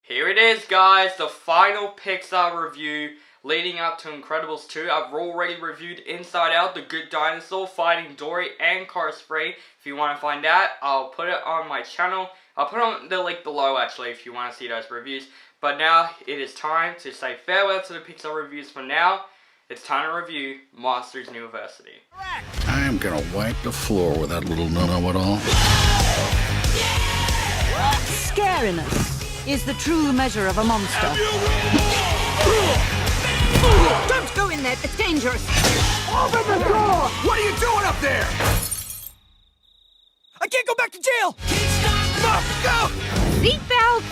Here it is, guys, the final Pixar review leading up to Incredibles 2. I've already reviewed Inside Out, The Good Dinosaur, Finding Dory, and Cars 3. If you want to find that, I'll put it on my channel. I'll put on the link below, actually, if you want to see those reviews. But now, it is time to say farewell to the Pixar reviews for now. It's time to review Monsters University. I am gonna wipe the floor with that little know-it-all. Scariness is the true measure of a monster. Don't go in there, it's dangerous. Open the door! What are you doing up there? I can't go back to jail! No, go! Seatbelts!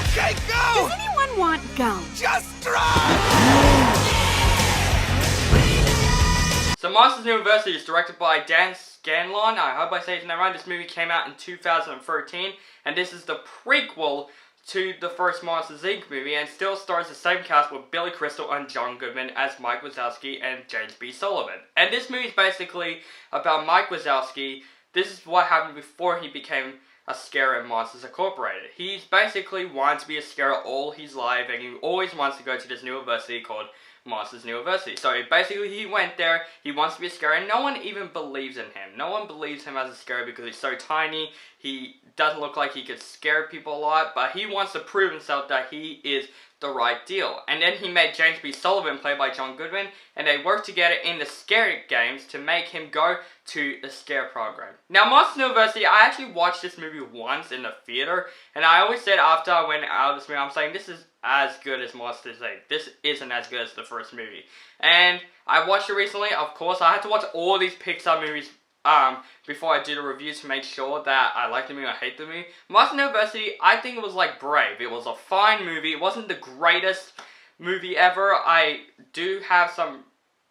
Okay, go! Does anyone want gum? Just drive! So Monsters University is directed by Dan Scanlon. I hope I say his name right. This movie came out in 2013, and this is the prequel to the first Monsters Inc. movie, and still stars the same cast with Billy Crystal and John Goodman as Mike Wazowski and James B. Sullivan. And this movie is basically about Mike Wazowski. This is what happened before he became a scarer at Monsters Incorporated. He's basically wanted to be a scarer all his life, and he always wants to go to this university called Monsters University. So basically he went there, he wants to be a scarer, and no one even believes in him. No one believes him as a scarer because he's so tiny, he doesn't look like he could scare people a lot, but he wants to prove himself that he is the right deal. And then he made James B. Sullivan, played by John Goodman, and they worked together in the Scare Games to make him go to the Scare program. Now, Monsters University, I actually watched this movie once in the theater, and I always said after I went out of this movie, I'm saying this is as good as Monsters Inc. This isn't as good as the first movie. And I watched it recently, of course. I had to watch all these Pixar movies before I do the review to make sure that I like the movie or hate the movie. Monsters University, I think it was like Brave. It was a fine movie. It wasn't the greatest movie ever. I do have some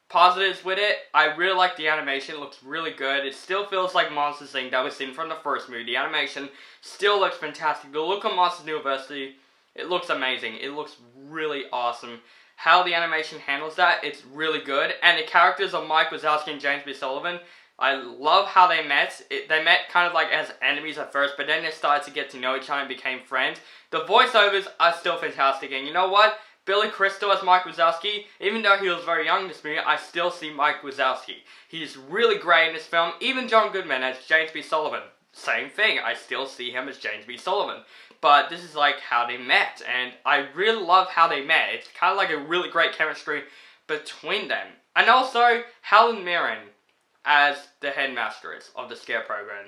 positives with it. I really like the animation. It looks really good. It still feels like Monsters Inc. that was seen from the first movie. The animation still looks fantastic. The look of Monsters University, it looks amazing. It looks really awesome. How the animation handles that, it's really good. And the characters of Mike Wazowski and James B. Sullivan, I love how they met. They met kind of like as enemies at first, but then they started to get to know each other and became friends. The voiceovers are still fantastic, and you know what? Billy Crystal as Mike Wazowski, even though he was very young in this movie, I still see Mike Wazowski. He's really great in this film. Even John Goodman as James B. Sullivan, same thing. I still see him as James B. Sullivan. But this is like how they met, and I really love how they met. It's kind of like a really great chemistry between them. And also, Helen Mirren as the headmistress of the Scare program.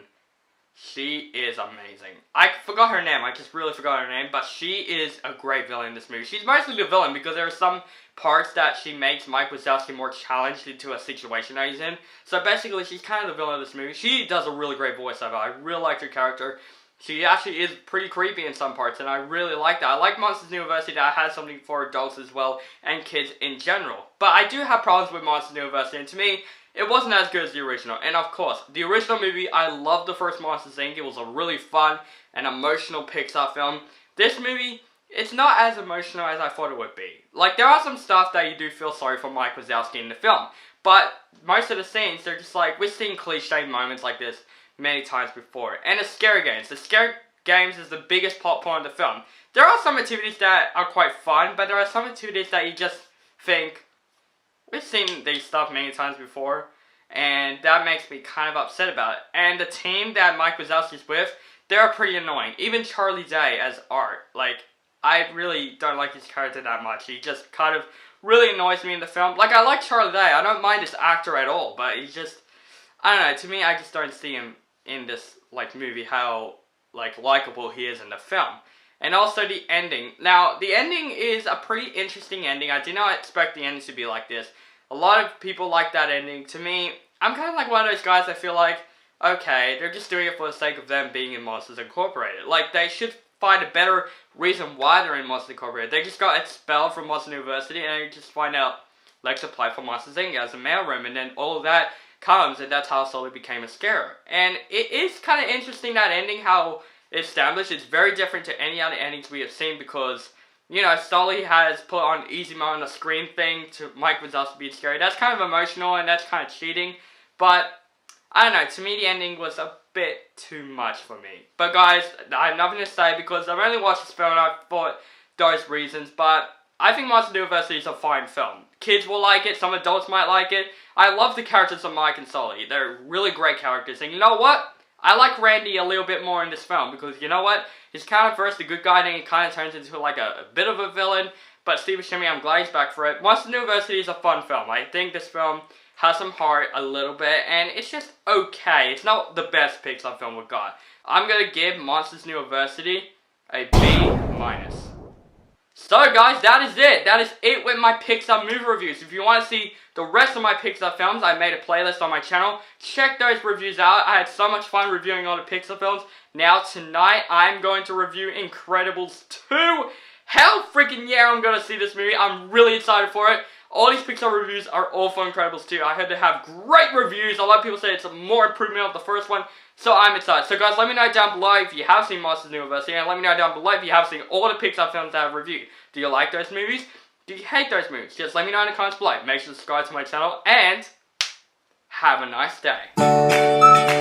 She is amazing. I forgot her name, I just really forgot her name, but she is a great villain in this movie. She's mostly the villain because there are some parts that she makes Mike Wazowski more challenged into a situation that he's in. So basically, she's kind of the villain of this movie. She does a really great voiceover. I really liked her character. She actually is pretty creepy in some parts, and I really like that. I like Monsters University that has something for adults as well, and kids in general. But I do have problems with Monsters University, and to me, it wasn't as good as the original. And of course, the original movie, I loved the first Monsters Inc. It was a really fun and emotional Pixar film. This movie, it's not as emotional as I thought it would be. Like, there are some stuff that you do feel sorry for Mike Wazowski in the film. But most of the scenes, they're just like, we've seen cliche moments like this many times before. And the Scare Games. The Scare Games is the biggest plot point of the film. There are some activities that are quite fun, but there are some activities that you just think, we've seen these stuff many times before, and that makes me kind of upset about it. And the team that Mike Wazowski's with, they're pretty annoying. Even Charlie Day as Art, like, I really don't like his character that much. He just kind of really annoys me in the film. Like, I like Charlie Day, I don't mind this actor at all, but he's just, I don't know, to me, I just don't see him in this, like, movie, how, like, likable he is in the film. And also the ending. Now, the ending is a pretty interesting ending. I did not expect the ending to be like this. A lot of people like that ending. To me, I'm kind of like one of those guys that feel like, okay, they're just doing it for the sake of them being in Monsters Incorporated. Like, they should find a better reason why they're in Monsters Incorporated. They just got expelled from Monsters University, and they just find out, let's apply for Monsters Inc. as a mailroom, and then all of that comes, and that's how Sully became a scarer. And it is kind of interesting, that ending, how established. It's very different to any other endings we have seen because, you know, Sully has put on easy mode on the screen thing to Mike Wazowski being scary. That's kind of emotional and that's kind of cheating. But, I don't know, to me the ending was a bit too much for me. But guys, I have nothing to say because I've only watched this film and I thought those reasons, but I think Monsters University is a fine film. Kids will like it, some adults might like it. I love the characters of Mike and Sully. They're really great characters, and you know what? I like Randy a little bit more in this film because you know what? He's kind of first a good guy, then he kind of turns into like a bit of a villain. But Steve Buscemi, I'm glad he's back for it. Monsters University is a fun film. I think this film has some heart a little bit, and it's just okay. It's not the best Pixar film we've got. I'm gonna give Monsters University a B-. So guys, that is it. That is it with my Pixar movie reviews. If you want to see the rest of my Pixar films, I made a playlist on my channel. Check those reviews out. I had so much fun reviewing all the Pixar films. Now tonight, I'm going to review Incredibles 2. Hell freaking yeah, I'm going to see this movie. I'm really excited for it. All these Pixar reviews are all for Incredibles 2. I heard they have great reviews. A lot of people say it's a more improvement of the first one. So I'm excited. So guys, let me know down below if you have seen Monsters University. And let me know down below if you have seen all the Pixar films that I've reviewed. Do you like those movies? Do you hate those movies? Just let me know in the comments below. Make sure to subscribe to my channel. And have a nice day.